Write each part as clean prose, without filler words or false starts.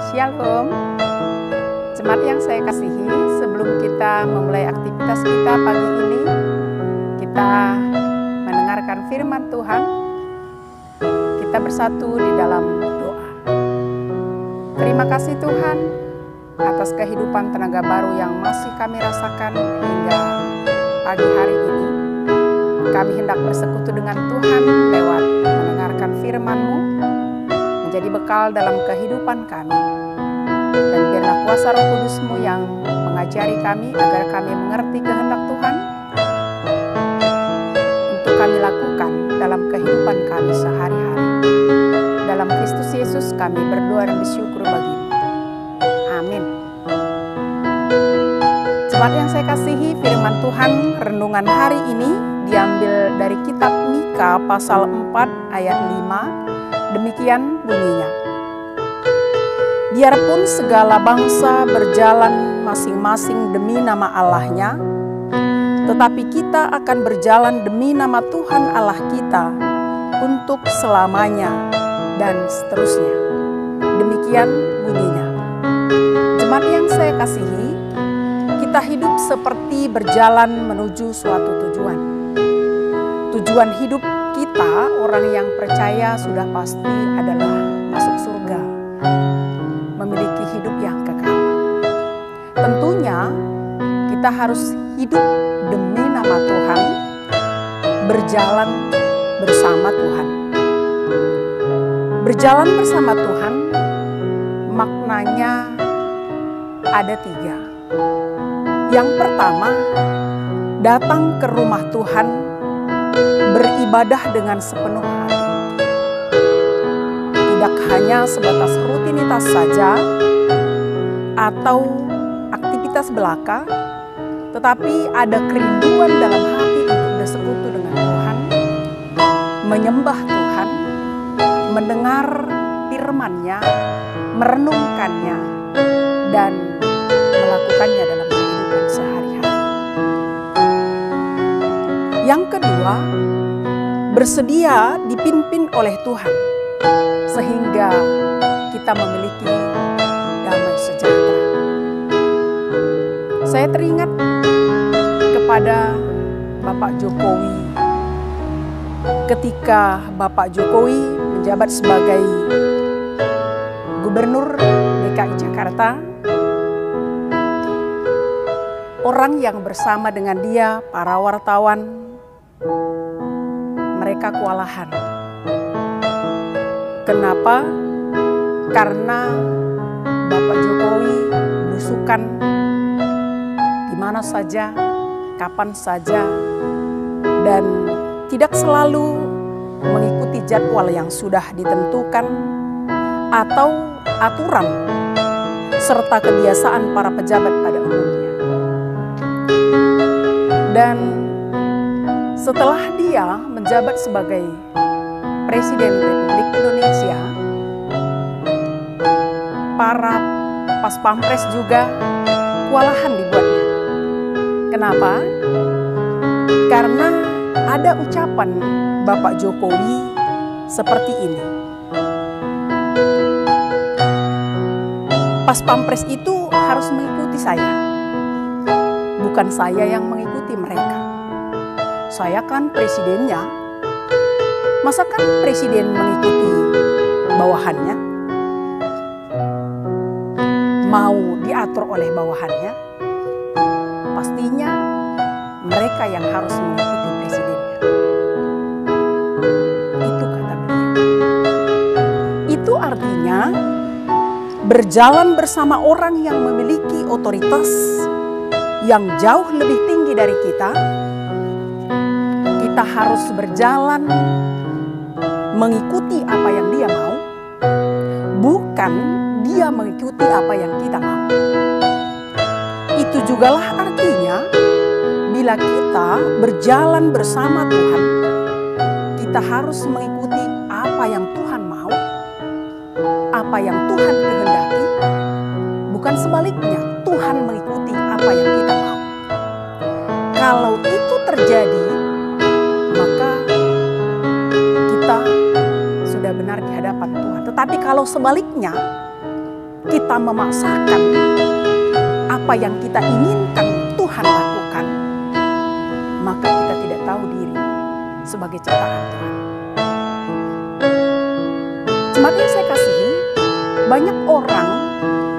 Shalom, jemaat yang saya kasihi, sebelum kita memulai aktivitas kita pagi ini, kita mendengarkan firman Tuhan. Kita bersatu di dalam doa. Terima kasih Tuhan atas kehidupan tenaga baru yang masih kami rasakan hingga pagi hari ini. Kami hendak bersekutu dengan Tuhan lewat mendengarkan firman-Mu, menjadi bekal dalam kehidupan kami. Dan biarlah kuasa Roh Kudus-Mu yang mengajari kami agar kami mengerti kehendak Tuhan untuk kami lakukan dalam kehidupan kami sehari-hari. Dalam Kristus Yesus kami berdoa dan bersyukur bagi-Mu. Amin. Jemaat yang saya kasihi, firman Tuhan renungan hari ini diambil dari kitab Mika pasal 4 ayat 5. Demikian bunyinya. Biarpun segala bangsa berjalan masing-masing demi nama Allahnya, tetapi kita akan berjalan demi nama Tuhan Allah kita untuk selamanya dan seterusnya. Demikian bunyinya. Jemaat yang saya kasihi, kita hidup seperti berjalan menuju suatu tujuan. Tujuan hidup kita, orang yang percaya, sudah pasti adalah masuk surga, memiliki hidup yang kekal. Tentunya kita harus hidup demi nama Tuhan, berjalan bersama Tuhan. Berjalan bersama Tuhan maknanya ada 3. Yang pertama, datang ke rumah Tuhan, beribadah dengan sepenuh hati. Tidak hanya sebatas rutinitas saja atau aktivitas belaka, tetapi ada kerinduan dalam hati untuk bersekutu dengan Tuhan, menyembah Tuhan, mendengar firman-Nya, merenungkannya, dan melakukannya dalam kehidupan sehari-hari. Yang kedua, bersedia dipimpin oleh Tuhan, sehingga kita memiliki damai sejahtera. Saya teringat kepada Bapak Jokowi ketika Bapak Jokowi menjabat sebagai Gubernur DKI Jakarta. Orang yang bersama dengan dia, para wartawan, mereka kewalahan. Kenapa? Karena Bapak Jokowi belusukan di mana saja, kapan saja, dan tidak selalu mengikuti jadwal yang sudah ditentukan atau aturan serta kebiasaan para pejabat pada umumnya. Dan setelah dia menjabat sebagai Presiden Republik Indonesia, para pas-pampres juga kewalahan dibuatnya. Kenapa? Karena ada ucapan Bapak Jokowi seperti ini. Pas-pampres itu harus mengikuti saya, bukan saya yang mengikuti mereka. Saya kan presidennya, masa kan presiden mengikuti bawahannya? Mau diatur oleh bawahannya? Pastinya mereka yang harus mengikuti presidennya. Itu kata beliau. Itu artinya berjalan bersama orang yang memiliki otoritas yang jauh lebih tinggi dari kita. Kita harus berjalan mengikuti apa yang dia mau, bukan dia mengikuti apa yang kita mau. Itu jugalah artinya bila kita berjalan bersama Tuhan, kita harus mengikuti apa yang Tuhan mau, apa yang Tuhan kehendaki, bukan sebaliknya Tuhan mengikuti apa yang kita mau. Kalau itu terjadi, maka kita sudah benar di hadapan Tuhan. Tuhan. Tetapi kalau sebaliknya, kita memaksakan apa yang kita inginkan Tuhan lakukan, maka kita tidak tahu diri sebagai ciptaan Tuhan. Jemaat yang saya kasihi, banyak orang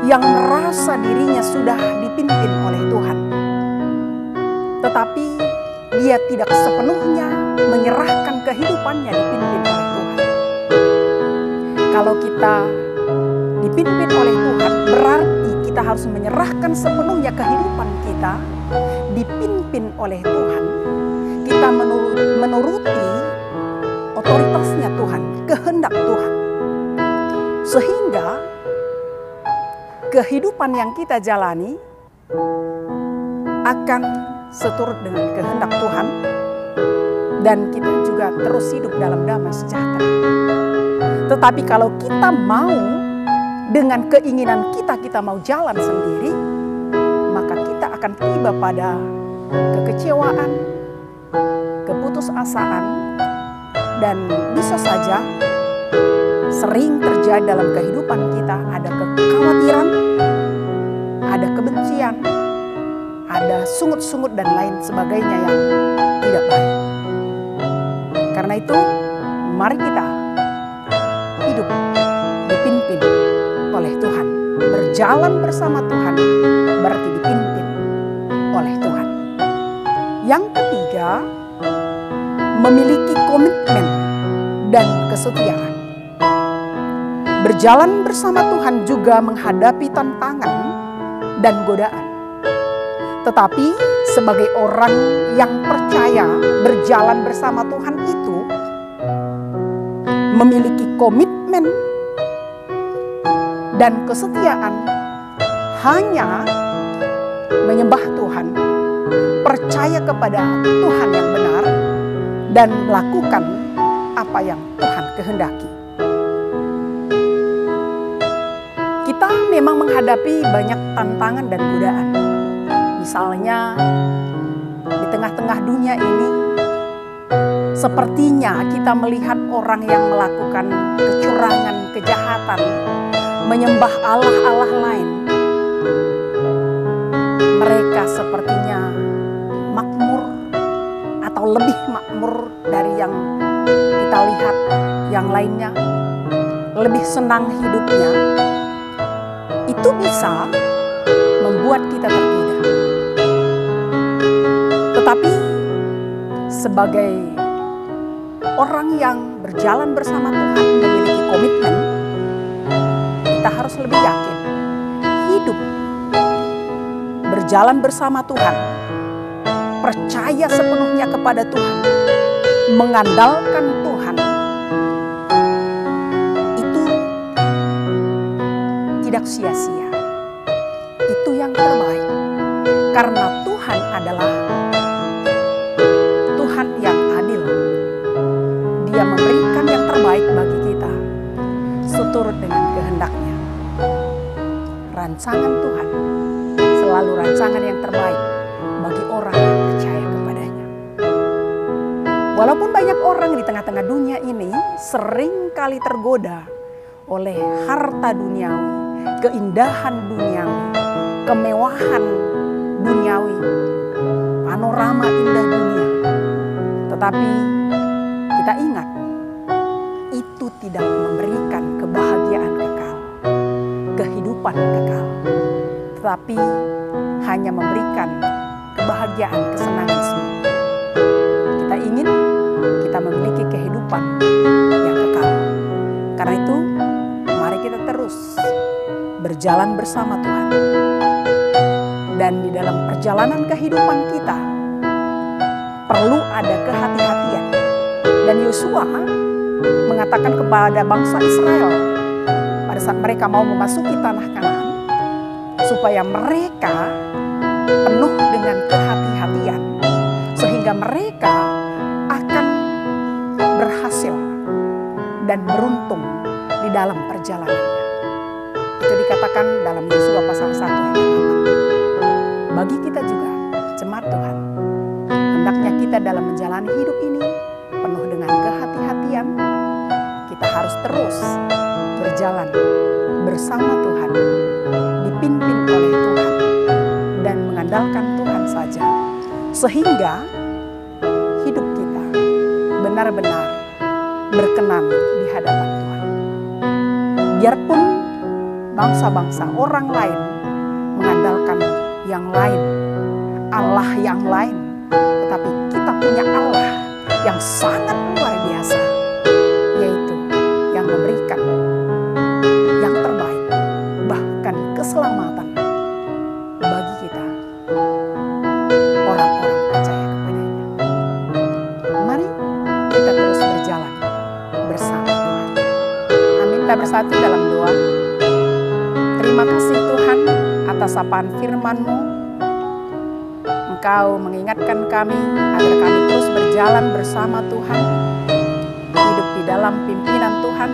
yang merasa dirinya sudah dipimpin oleh Tuhan, tetapi dia tidak sepenuhnya menyerahkan kehidupannya dipimpin oleh Tuhan. Kalau kita dipimpin oleh Tuhan, berarti kita harus menyerahkan sepenuhnya kehidupan kita dipimpin oleh Tuhan. Kita menuruti otoritasnya Tuhan, kehendak Tuhan. Sehingga kehidupan yang kita jalani akan seturut dengan kehendak Tuhan, dan kita juga terus hidup dalam damai sejahtera. Tetapi kalau kita mau dengan keinginan kita mau jalan sendiri, maka kita akan tiba pada kekecewaan, keputusasaan, dan bisa saja sering terjadi dalam kehidupan kita ada kekhawatiran, ada kebencian, ada sungut-sungut dan lain sebagainya yang tidak baik. Karena itu, mari kita hidup dipimpin oleh Tuhan. Berjalan bersama Tuhan berarti dipimpin oleh Tuhan. Yang ketiga, memiliki komitmen dan kesetiaan. Berjalan bersama Tuhan juga menghadapi tantangan dan godaan. Tetapi sebagai orang yang percaya berjalan bersama Tuhan itu memiliki komitmen dan kesetiaan hanya menyembah Tuhan, percaya kepada Tuhan yang benar, dan melakukan apa yang Tuhan kehendaki. Kita memang menghadapi banyak tantangan dan godaan. Misalnya di tengah-tengah dunia ini, sepertinya kita melihat orang yang melakukan kecurangan, kejahatan, menyembah Allah-Allah lain. Mereka sepertinya makmur atau lebih makmur dari yang kita lihat yang lainnya, lebih senang hidupnya. Itu bisa membuat kita tergoda. Tetapi sebagai orang yang berjalan bersama Tuhan, memiliki komitmen, kita harus lebih yakin hidup berjalan bersama Tuhan, percaya sepenuhnya kepada Tuhan, mengandalkan Tuhan, itu tidak sia-sia. Itu yang terbaik, karena Tuhan adalah Tuhan yang adil. Dia memberikan yang terbaik bagi kita seturut dengan kehendaknya. Rancangan Tuhan selalu rancangan yang terbaik bagi orang yang percaya kepadanya. Walaupun banyak orang di tengah-tengah dunia ini sering kali tergoda oleh harta duniawi, keindahan duniawi, kemewahan duniawi, panorama indah dunia. Tetapi kita ingat, itu tidak memberikan kebahagiaan kekal, kehidupan kekal, tetapi hanya memberikan kebahagiaan, kesenangan semua. Kita ingin kita memiliki kehidupan yang kekal. Karena itu, mari kita terus berjalan bersama Tuhan. Dan di dalam perjalanan kehidupan kita, perlu ada kehati-hatian. Dan Yosua mengatakan kepada bangsa Israel pada saat mereka mau memasuki tanah Kanaan, supaya mereka penuh dengan kehati-hatian, sehingga mereka akan berhasil dan beruntung di dalam perjalanannya. Itu dikatakan dalam Yosua pasal 1 ayat 8. Bagi kita juga, jemaat Tuhan, hendaknya kita dalam menjalani hidup ini penuh dengan kehati-hatian. Kita harus terus berjalan bersama Tuhan, dipimpin oleh Tuhan, dan mengandalkan Tuhan saja. Sehingga hidup kita benar-benar berkenan di hadapan Tuhan. Biarpun bangsa-bangsa orang lain mengandalkan yang lain, Allah yang lain, tetapi kita punya Allah yang sangat luar biasa, yaitu yang memberikan yang terbaik, bahkan keselamatan bagi kita, orang-orang percaya kepadanya. Mari kita terus berjalan bersama Tuhan. Amin. Kita bersatu dalam doa. Terima kasih Tuhan atas sapaan firman-Mu. Engkau mengingatkan kami agar kami terus berjalan bersama Tuhan, hidup di dalam pimpinan Tuhan,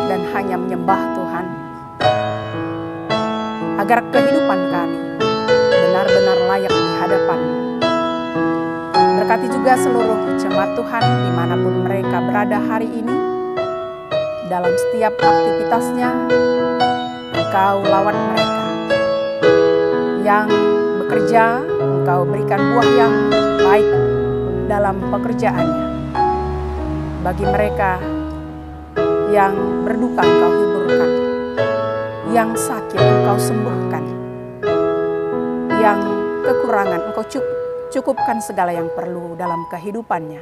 dan hanya menyembah Tuhan. Agar kehidupan kami benar-benar layak di hadapan-Mu. Berkati juga seluruh jemaat Tuhan dimanapun mereka berada hari ini. Dalam setiap aktivitasnya, Engkau lawat mereka. Yang bekerja, Engkau berikan buah yang baik dalam pekerjaannya. Bagi mereka yang berduka, Engkau hiburkan. Yang sakit, Engkau sembuhkan. Yang kekurangan, Engkau cukupkan segala yang perlu dalam kehidupannya.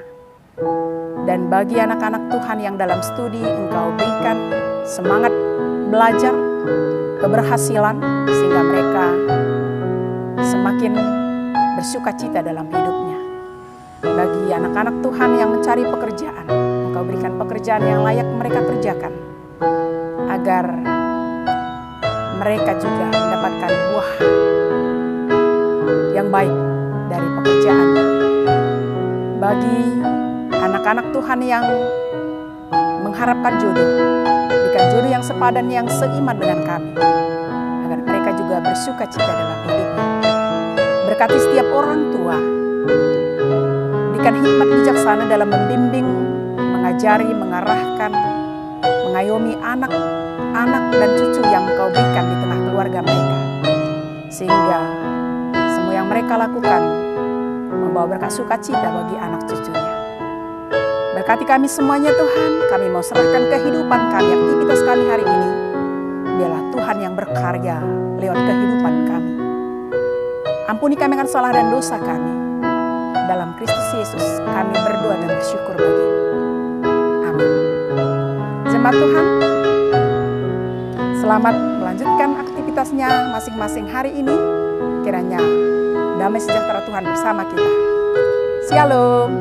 Dan bagi anak-anak Tuhan yang dalam studi, Engkau berikan semangat belajar, keberhasilan, sehingga mereka semakin bersukacita dalam hidupnya. Bagi anak-anak Tuhan yang mencari pekerjaan, Engkau berikan pekerjaan yang layak mereka kerjakan, agar mereka juga mendapatkan buah yang baik dari pekerjaannya. Bagi anak-anak Tuhan yang mengharapkan jodoh, berikan jodoh yang sepadan, yang seiman dengan kami, agar mereka juga bersukacita dalam hidupnya. Berkati setiap orang tua, berikan hikmat bijaksana dalam membimbing, mengajari, mengarahkan, mengayomi anak-anak dan cucu yang Engkau berikan di tengah keluarga mereka, sehingga semua yang mereka lakukan membawa berkat sukacita bagi anak cucunya. Berkati kami semuanya Tuhan, kami mau serahkan kehidupan kami, aktivitas kami hari ini. Biarlah Tuhan yang berkarya lewat kehidupan kami. Ampuni kami akan salah dan dosa kami. Dalam Kristus Yesus kami berdoa dan bersyukur bagi. Amin. Jemaat Tuhan, selamat melanjutkan aktivitasnya masing-masing hari ini. Kiranya damai sejahtera Tuhan bersama kita. Shalom.